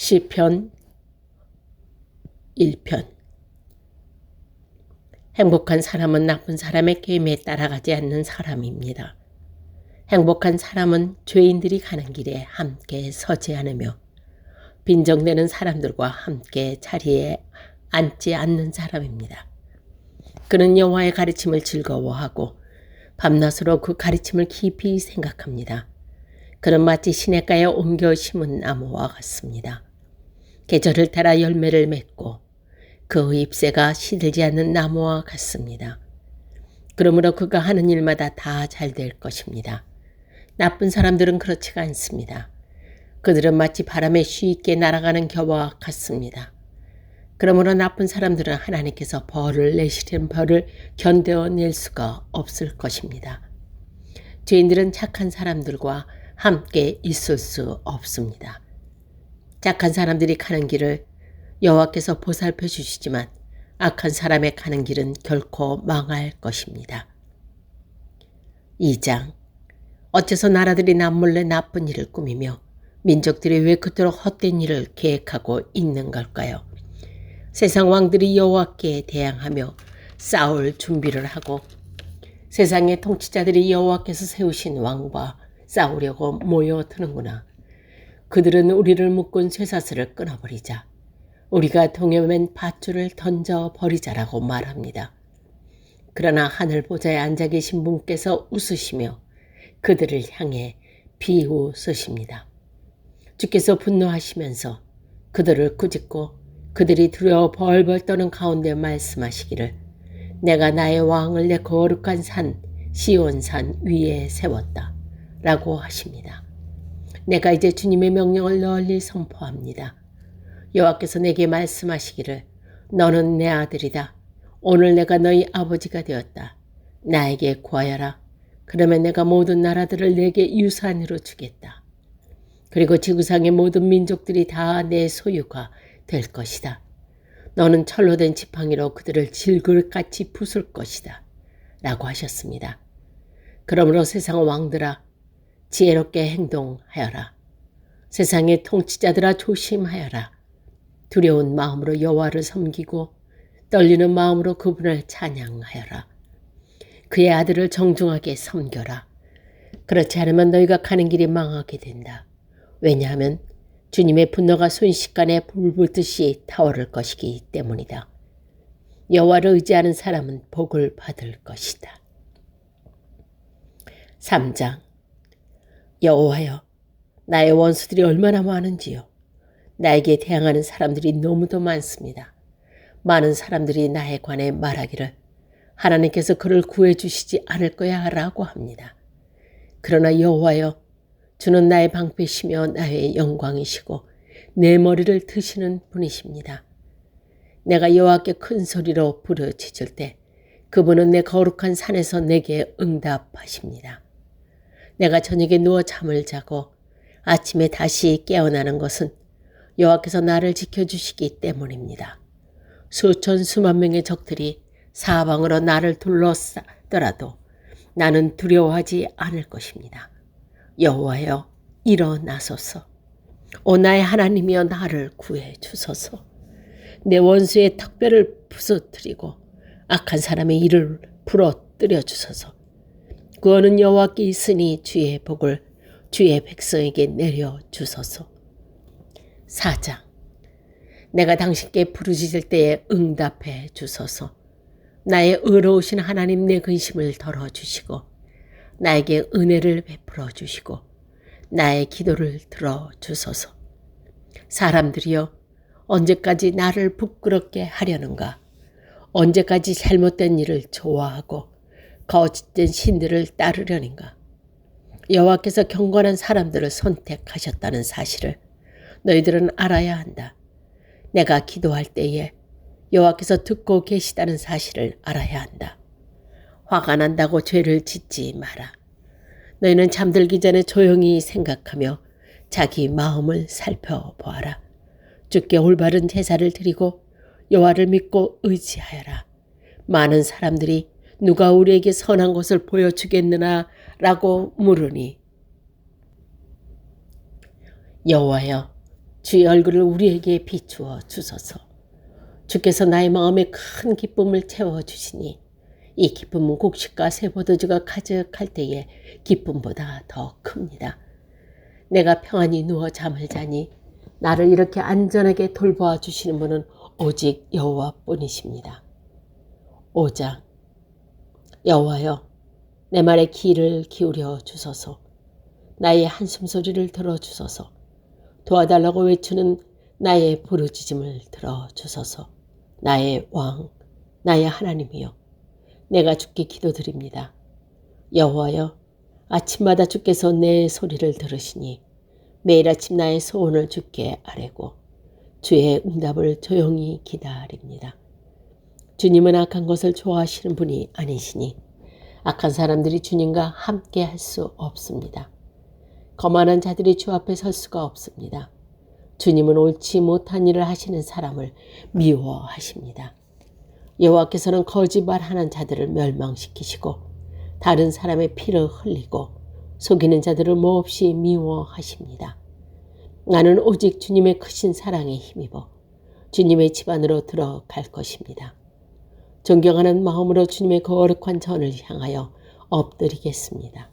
시편 1편. 행복한 사람은 나쁜 사람의 계명에 따라가지 않는 사람입니다. 행복한 사람은 죄인들이 가는 길에 함께 서지 않으며 빈정대는 사람들과 함께 자리에 앉지 않는 사람입니다. 그는 여호와의 가르침을 즐거워하고 밤낮으로 그 가르침을 깊이 생각합니다. 그는 마치 시냇가에 옮겨 심은 나무와 같습니다. 계절을 따라 열매를 맺고 그 잎새가 시들지 않는 나무와 같습니다. 그러므로 그가 하는 일마다 다 잘 될 것입니다. 나쁜 사람들은 그렇지가 않습니다. 그들은 마치 바람에 쉽게 날아가는 겨와 같습니다. 그러므로 나쁜 사람들은 하나님께서 벌을 내시는 벌을 견뎌낼 수가 없을 것입니다. 죄인들은 착한 사람들과 함께 있을 수 없습니다. 착한 사람들이 가는 길을 여호와께서 보살펴 주시지만 악한 사람의 가는 길은 결코 망할 것입니다. 2장. 어째서 나라들이 남몰래 나쁜 일을 꾸미며 민족들이 왜 그토록 헛된 일을 계획하고 있는 걸까요? 세상 왕들이 여호와께 대항하며 싸울 준비를 하고 세상의 통치자들이 여호와께서 세우신 왕과 싸우려고 모여드는구나. 그들은 우리를 묶은 쇠사슬을 끊어버리자, 우리가 동여맨 밧줄을 던져버리자라고 말합니다. 그러나 하늘 보좌에 앉아 계신 분께서 웃으시며 그들을 향해 비웃으십니다. 주께서 분노하시면서 그들을 꾸짖고 그들이 두려워 벌벌 떠는 가운데 말씀하시기를, 내가 나의 왕을 내 거룩한 산 시온산 위에 세웠다 라고 하십니다. 내가 이제 주님의 명령을 널리 선포합니다. 여호와께서 내게 말씀하시기를, 너는 내 아들이다. 오늘 내가 너희 아버지가 되었다. 나에게 구하여라. 그러면 내가 모든 나라들을 내게 유산으로 주겠다. 그리고 지구상의 모든 민족들이 다 내 소유가 될 것이다. 너는 철로 된 지팡이로 그들을 질글같이 부술 것이다 라고 하셨습니다. 그러므로 세상 왕들아, 지혜롭게 행동하여라. 세상의 통치자들아, 조심하여라. 두려운 마음으로 여호와를 섬기고 떨리는 마음으로 그분을 찬양하여라. 그의 아들을 정중하게 섬겨라. 그렇지 않으면 너희가 가는 길이 망하게 된다. 왜냐하면 주님의 분노가 순식간에 불붙듯이 타오를 것이기 때문이다. 여호와를 의지하는 사람은 복을 받을 것이다. 3장. 여호와여, 나의 원수들이 얼마나 많은지요. 나에게 대항하는 사람들이 너무도 많습니다. 많은 사람들이 나에 관해 말하기를, 하나님께서 그를 구해주시지 않을 거야 라고 합니다. 그러나 여호와여, 주는 나의 방패시며 나의 영광이시고 내 머리를 드시는 분이십니다. 내가 여호와께 큰 소리로 부르짖을 때 그분은 내 거룩한 산에서 내게 응답하십니다. 내가 저녁에 누워 잠을 자고 아침에 다시 깨어나는 것은 여호와께서 나를 지켜주시기 때문입니다. 수천 수만 명의 적들이 사방으로 나를 둘러싸더라도 나는 두려워하지 않을 것입니다. 여호와여, 일어나소서. 오 나의 하나님이여, 나를 구해 주소서. 내 원수의 턱뼈를 부서뜨리고 악한 사람의 이를 부러뜨려 주소서. 구원은 여호와께 있으니 주의 복을 주의 백성에게 내려 주소서. 4장. 내가 당신께 부르짖을 때에 응답해 주소서. 나의 의로우신 하나님, 내 근심을 덜어주시고 나에게 은혜를 베풀어 주시고 나의 기도를 들어주소서. 사람들이여, 언제까지 나를 부끄럽게 하려는가? 언제까지 잘못된 일을 좋아하고 거짓된 신들을 따르려는가? 여호와께서 경건한 사람들을 선택하셨다는 사실을 너희들은 알아야 한다. 내가 기도할 때에 여호와께서 듣고 계시다는 사실을 알아야 한다. 화가 난다고 죄를 짓지 마라. 너희는 잠들기 전에 조용히 생각하며 자기 마음을 살펴보아라. 주께 올바른 제사를 드리고 여호와를 믿고 의지하여라. 많은 사람들이 누가 우리에게 선한 것을 보여주겠느냐 라고 물으니, 여호와여, 주의 얼굴을 우리에게 비추어 주소서. 주께서 나의 마음에 큰 기쁨을 채워주시니 이 기쁨은 곡식과 새포도주가 가득할 때의 기쁨보다 더 큽니다. 내가 평안히 누워 잠을 자니 나를 이렇게 안전하게 돌보아 주시는 분은 오직 여호와뿐이십니다. 5장. 여호와여, 내 말에 귀를 기울여 주소서. 나의 한숨 소리를 들어주소서. 도와달라고 외치는 나의 부르짖음을 들어주소서. 나의 왕, 나의 하나님이여, 내가 주께 기도드립니다. 여호와여, 아침마다 주께서 내 소리를 들으시니 매일 아침 나의 소원을 주께 아뢰고 주의 응답을 조용히 기다립니다. 주님은 악한 것을 좋아하시는 분이 아니시니 악한 사람들이 주님과 함께 할 수 없습니다. 거만한 자들이 주 앞에 설 수가 없습니다. 주님은 옳지 못한 일을 하시는 사람을 미워하십니다. 여호와께서는 거짓말하는 자들을 멸망시키시고 다른 사람의 피를 흘리고 속이는 자들을 몹시 미워하십니다. 나는 오직 주님의 크신 사랑에 힘입어 주님의 집 안으로 들어갈 것입니다. 존경하는 마음으로 주님의 거룩한 전을 향하여 엎드리겠습니다.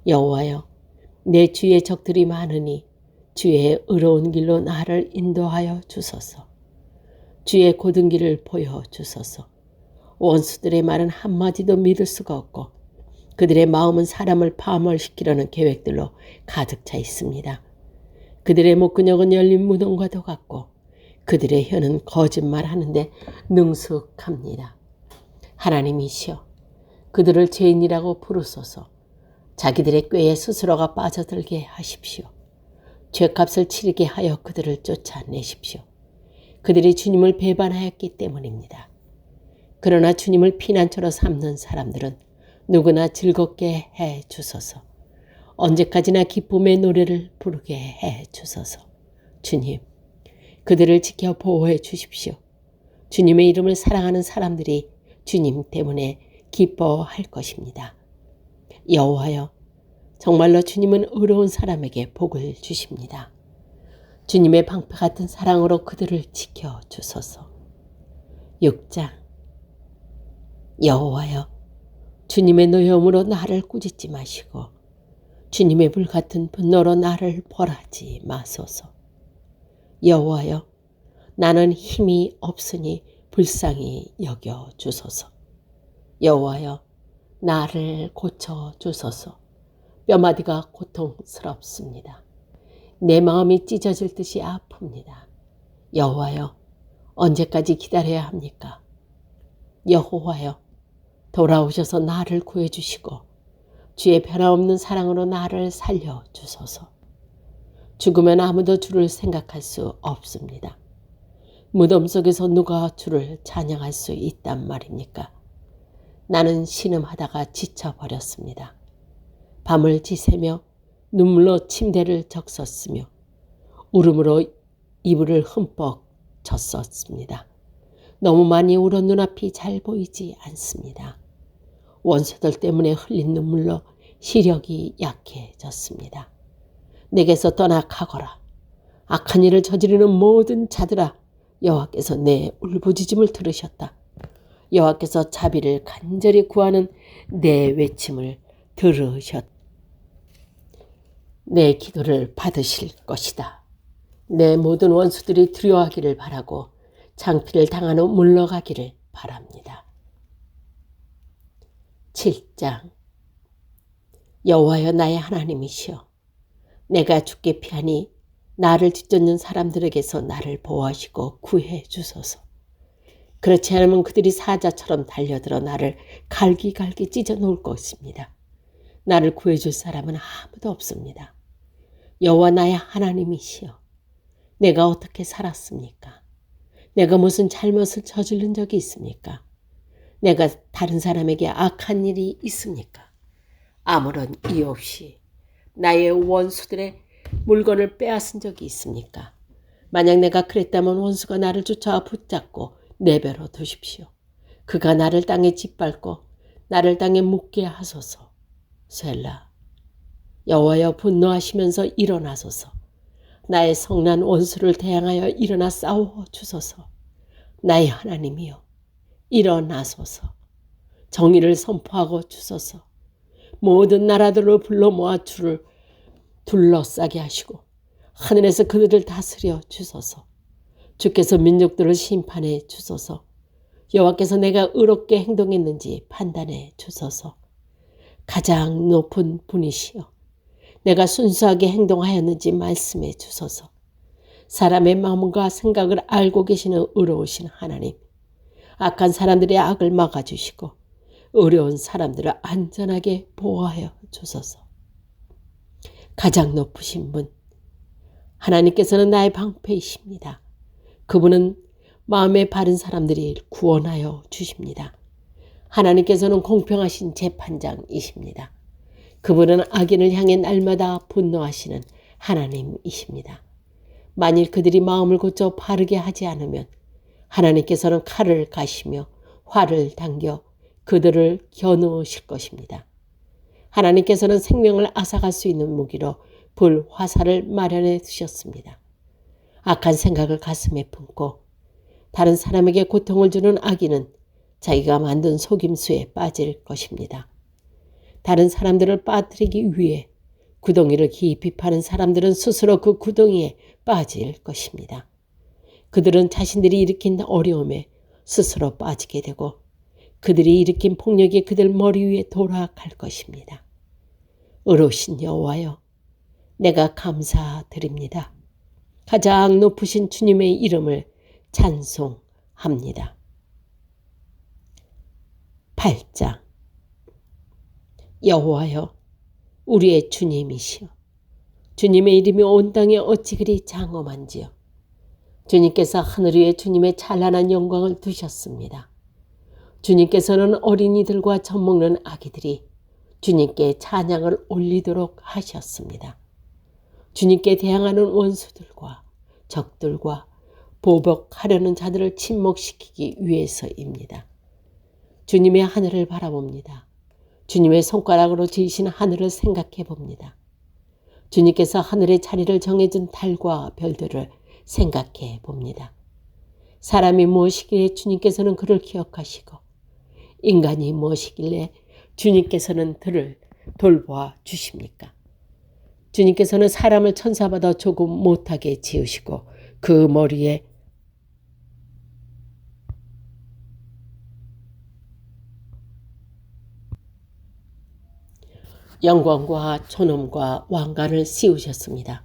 여호와여, 내 주의 적들이 많으니 주의 의로운 길로 나를 인도하여 주소서. 주의 고든 길을 보여주소서. 원수들의 말은 한마디도 믿을 수가 없고 그들의 마음은 사람을 파멸시키려는 계획들로 가득 차 있습니다. 그들의 목근역은 열린 무덤과도 같고 그들의 혀는 거짓말하는데 능숙합니다. 하나님이시여, 그들을 죄인이라고 부르소서. 자기들의 꾀에 스스로가 빠져들게 하십시오. 죄값을 치르게 하여 그들을 쫓아내십시오. 그들이 주님을 배반하였기 때문입니다. 그러나 주님을 피난처로 삼는 사람들은 누구나 즐겁게 해 주소서. 언제까지나 기쁨의 노래를 부르게 해 주소서. 주님, 그들을 지켜 보호해 주십시오. 주님의 이름을 사랑하는 사람들이 주님 때문에 기뻐할 것입니다. 여호와여, 정말로 주님은 의로운 사람에게 복을 주십니다. 주님의 방패 같은 사랑으로 그들을 지켜 주소서. 6장. 여호와여, 주님의 노여움으로 나를 꾸짖지 마시고 주님의 불같은 분노로 나를 벌하지 마소서. 여호와여, 나는 힘이 없으니 불쌍히 여겨 주소서. 여호와여, 나를 고쳐 주소서. 뼈마디가 고통스럽습니다. 내 마음이 찢어질 듯이 아픕니다. 여호와여, 언제까지 기다려야 합니까? 여호와여, 돌아오셔서 나를 구해주시고 주의 변함없는 사랑으로 나를 살려주소서. 죽으면 아무도 주를 생각할 수 없습니다. 무덤 속에서 누가 주를 찬양할 수 있단 말입니까? 나는 신음하다가 지쳐버렸습니다. 밤을 지새며 눈물로 침대를 적셨으며 울음으로 이불을 흠뻑 젖었습니다. 너무 많이 울어 눈앞이 잘 보이지 않습니다. 원수들 때문에 흘린 눈물로 시력이 약해졌습니다. 내게서 떠나가거라. 악한 일을 저지르는 모든 자들아, 여호와께서 내 울부짖음을 들으셨다. 여호와께서 자비를 간절히 구하는 내 외침을 들으셨다. 내 기도를 받으실 것이다. 내 모든 원수들이 두려워하기를 바라고 창피를 당한 후 물러가기를 바랍니다. 7장. 여호와여, 나의 하나님이시여, 내가 주께 피하니 나를 뒤쫓는 사람들에게서 나를 보호하시고 구해 주소서. 그렇지 않으면 그들이 사자처럼 달려들어 나를 갈기갈기 찢어 놓을 것입니다. 나를 구해줄 사람은 아무도 없습니다. 여호와 나의 하나님이시여, 내가 어떻게 살았습니까? 내가 무슨 잘못을 저지른 적이 있습니까? 내가 다른 사람에게 악한 일이 있습니까? 아무런 이유 없이 나의 원수들의 물건을 빼앗은 적이 있습니까? 만약 내가 그랬다면 원수가 나를 쫓아와 붙잡고 내버려 두십시오. 그가 나를 땅에 짓밟고 나를 땅에 묻게 하소서. 셀라. 여호와여, 분노하시면서 일어나소서. 나의 성난 원수를 대항하여 일어나 싸워 주소서. 나의 하나님이여, 일어나소서. 정의를 선포하고 주소서. 모든 나라들을 불러 모아 주를 둘러싸게 하시고 하늘에서 그들을 다스려 주소서. 주께서 민족들을 심판해 주소서. 여호와께서 내가 의롭게 행동했는지 판단해 주소서. 가장 높은 분이시여, 내가 순수하게 행동하였는지 말씀해 주소서. 사람의 마음과 생각을 알고 계시는 의로우신 하나님, 악한 사람들의 악을 막아주시고 어려운 사람들을 안전하게 보호하여 주소서. 가장 높으신 분, 하나님께서는 나의 방패이십니다. 그분은 마음에 바른 사람들이 구원하여 주십니다. 하나님께서는 공평하신 재판장이십니다. 그분은 악인을 향해 날마다 분노하시는 하나님이십니다. 만일 그들이 마음을 고쳐 바르게 하지 않으면 하나님께서는 칼을 가시며 활을 당겨 그들을 겨누실 것입니다. 하나님께서는 생명을 앗아갈 수 있는 무기로 불화살을 마련해 두셨습니다. 악한 생각을 가슴에 품고 다른 사람에게 고통을 주는 악인은 자기가 만든 속임수에 빠질 것입니다. 다른 사람들을 빠뜨리기 위해 구덩이를 깊이 파는 사람들은 스스로 그 구덩이에 빠질 것입니다. 그들은 자신들이 일으킨 어려움에 스스로 빠지게 되고 그들이 일으킨 폭력이 그들 머리 위에 돌아갈 것입니다. 의로우신 여호와여, 내가 감사드립니다. 가장 높으신 주님의 이름을 찬송합니다. 8장. 여호와여, 우리의 주님이시여, 주님의 이름이 온 땅에 어찌 그리 장엄한지요. 주님께서 하늘 위에 주님의 찬란한 영광을 두셨습니다. 주님께서는 어린이들과 젖먹는 아기들이 주님께 찬양을 올리도록 하셨습니다. 주님께 대항하는 원수들과 적들과 보복하려는 자들을 침묵시키기 위해서입니다. 주님의 하늘을 바라봅니다. 주님의 손가락으로 지으신 하늘을 생각해 봅니다. 주님께서 하늘의 자리를 정해준 달과 별들을 생각해 봅니다. 사람이 무엇이길래 주님께서는 그를 기억하시고 인간이 무엇이길래 주님께서는 그를 돌보아 주십니까? 주님께서는 사람을 천사보다 조금 못하게 지으시고 그 머리에 영광과 존엄과 왕관을 씌우셨습니다.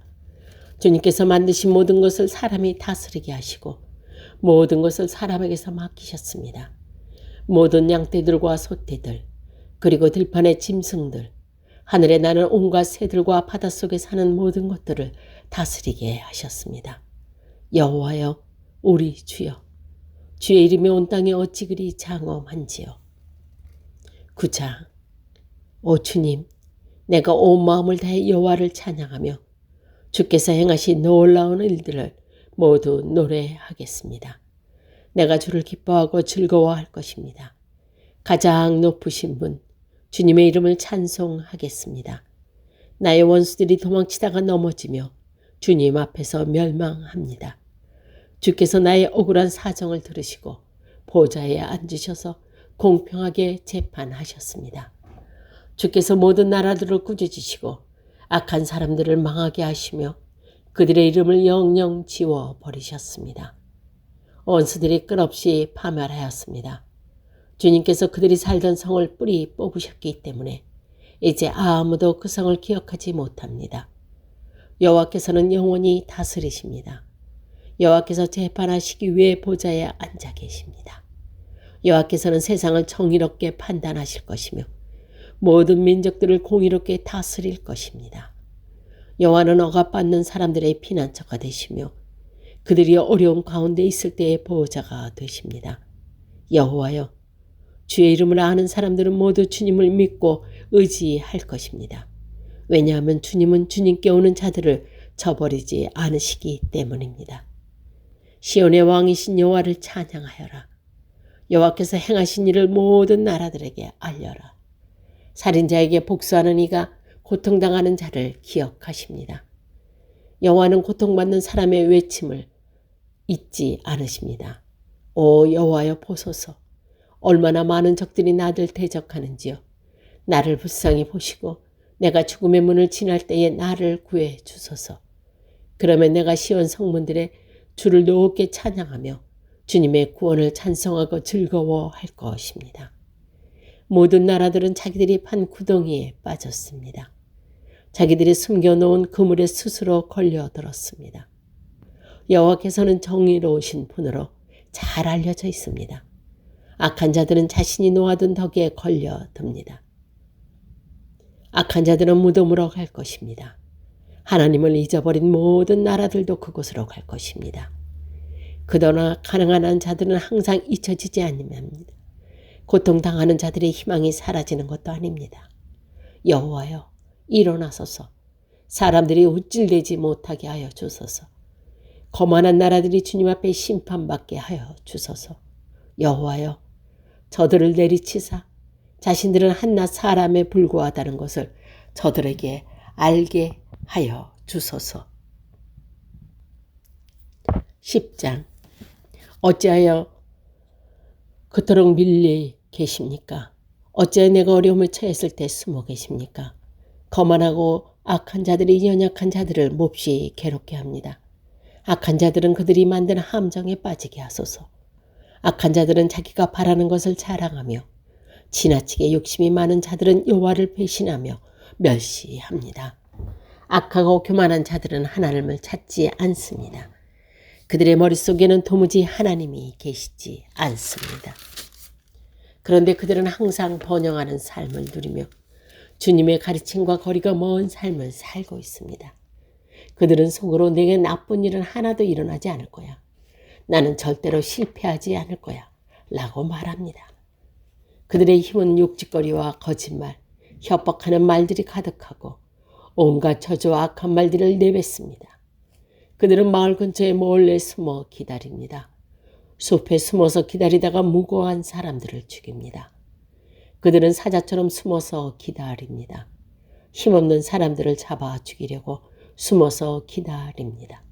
주님께서 만드신 모든 것을 사람이 다스리게 하시고 모든 것을 사람에게서 맡기셨습니다. 모든 양떼들과 소떼들, 그리고 들판의 짐승들, 하늘에 나는 온갖 새들과 바닷속에 사는 모든 것들을 다스리게 하셨습니다. 여호와여, 우리 주여, 주의 이름이 온 땅에 어찌 그리 장엄한지요. 9장. 오 주님, 내가 온 마음을 다해 여호와를 찬양하며 주께서 행하신 놀라운 일들을 모두 노래하겠습니다. 내가 주를 기뻐하고 즐거워할 것입니다. 가장 높으신 분, 주님의 이름을 찬송하겠습니다. 나의 원수들이 도망치다가 넘어지며 주님 앞에서 멸망합니다. 주께서 나의 억울한 사정을 들으시고 보좌에 앉으셔서 공평하게 재판하셨습니다. 주께서 모든 나라들을 꾸짖으시고 악한 사람들을 망하게 하시며 그들의 이름을 영영 지워버리셨습니다. 원수들이 끝없이 파멸하였습니다. 주님께서 그들이 살던 성을 뿌리 뽑으셨기 때문에 이제 아무도 그 성을 기억하지 못합니다. 여호와께서는 영원히 다스리십니다. 여호와께서 재판하시기 위해 보좌에 앉아 계십니다. 여호와께서는 세상을 정의롭게 판단하실 것이며 모든 민족들을 공의롭게 다스릴 것입니다. 여호와는 억압받는 사람들의 피난처가 되시며 그들이 어려움 가운데 있을 때의 보호자가 되십니다. 여호와여, 주의 이름을 아는 사람들은 모두 주님을 믿고 의지할 것입니다. 왜냐하면 주님은 주님께 오는 자들을 저버리지 않으시기 때문입니다. 시온의 왕이신 여호와를 찬양하여라. 여호와께서 행하신 일을 모든 나라들에게 알려라. 살인자에게 복수하는 이가 고통당하는 자를 기억하십니다. 여호와는 고통받는 사람의 외침을 잊지 않으십니다. 오 여호와여 보소서. 얼마나 많은 적들이 나를 대적하는지요. 나를 불쌍히 보시고 내가 죽음의 문을 지날 때에 나를 구해 주소서. 그러면 내가 시온 성문들의 주를 높게 찬양하며 주님의 구원을 찬송하고 즐거워할 것입니다. 모든 나라들은 자기들이 판 구덩이에 빠졌습니다. 자기들이 숨겨놓은 그물에 스스로 걸려들었습니다. 여호와께서는 정의로우신 분으로 잘 알려져 있습니다. 악한 자들은 자신이 놓아둔 덕에 걸려듭니다. 악한 자들은 무덤으로 갈 것입니다. 하나님을 잊어버린 모든 나라들도 그곳으로 갈 것입니다. 그러나 가능한 자들은 항상 잊혀지지 않습니다. 고통당하는 자들의 희망이 사라지는 것도 아닙니다. 여호와여 일어나소서. 사람들이 우쭐대지 못하게 하여 주소서. 거만한 나라들이 주님 앞에 심판받게 하여 주소서. 여호와여 저들을 내리치사 자신들은 한낱 사람에 불과하다는 것을 저들에게 알게 하여 주소서. 10장 어찌하여 그토록 밀리 계십니까? 어찌하여 내가 어려움을 처했을 때 숨어 계십니까? 거만하고 악한 자들이 연약한 자들을 몹시 괴롭게 합니다. 악한 자들은 그들이 만든 함정에 빠지게 하소서. 악한 자들은 자기가 바라는 것을 자랑하며 지나치게 욕심이 많은 자들은 여호와를 배신하며 멸시합니다. 악하고 교만한 자들은 하나님을 찾지 않습니다. 그들의 머릿속에는 도무지 하나님이 계시지 않습니다. 그런데 그들은 항상 번영하는 삶을 누리며 주님의 가르침과 거리가 먼 삶을 살고 있습니다. 그들은 속으로 내게 나쁜 일은 하나도 일어나지 않을 거야. 나는 절대로 실패하지 않을 거야. 라고 말합니다. 그들의 힘은 욕짓거리와 거짓말, 협박하는 말들이 가득하고 온갖 저주와 악한 말들을 내뱉습니다. 그들은 마을 근처에 몰래 숨어 기다립니다. 숲에 숨어서 기다리다가 무고한 사람들을 죽입니다. 그들은 사자처럼 숨어서 기다립니다. 힘없는 사람들을 잡아 죽이려고 숨어서 기다립니다.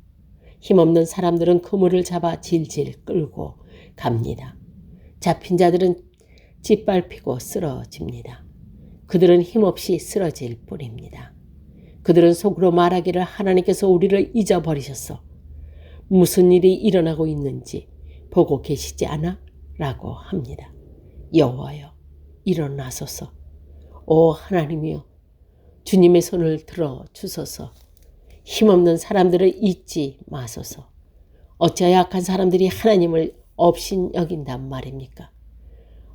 힘없는 사람들은 그물을 잡아 질질 끌고 갑니다. 잡힌 자들은 짓밟히고 쓰러집니다. 그들은 힘없이 쓰러질 뿐입니다. 그들은 속으로 말하기를 하나님께서 우리를 잊어버리셨어. 무슨 일이 일어나고 있는지 보고 계시지 않아? 라고 합니다. 여호와여 일어나소서. 오 하나님이여 주님의 손을 들어 주소서. 힘없는 사람들을 잊지 마소서. 어찌하여 악한 사람들이 하나님을 업신 여긴단 말입니까?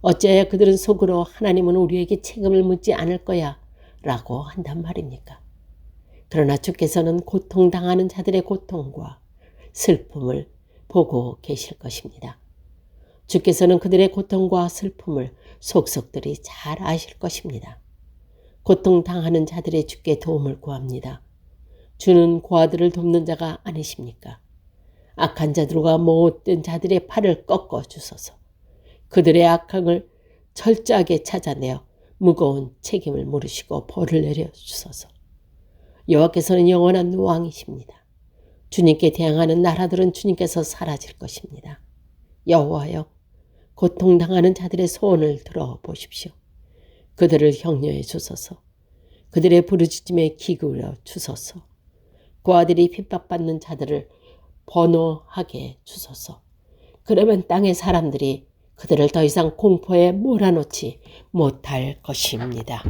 어찌하여 그들은 속으로 하나님은 우리에게 책임을 묻지 않을 거야 라고 한단 말입니까? 그러나 주께서는 고통당하는 자들의 고통과 슬픔을 보고 계실 것입니다. 주께서는 그들의 고통과 슬픔을 속속들이 잘 아실 것입니다. 고통당하는 자들의 주께 도움을 구합니다. 주는 고아들을 돕는 자가 아니십니까? 악한 자들과 못된 자들의 팔을 꺾어 주소서. 그들의 악함을 철저하게 찾아내어 무거운 책임을 물으시고 벌을 내려 주소서. 여호와께서는 영원한 왕이십니다. 주님께 대항하는 나라들은 주님께서 사라질 것입니다. 여호와여 고통당하는 자들의 소원을 들어보십시오. 그들을 격려해 주소서. 그들의 부르짖음에 귀 기울여 주소서. 고아들이 핍박받는 자들을 번호하게 주소서. 그러면 땅의 사람들이 그들을 더 이상 공포에 몰아넣지 못할 것입니다.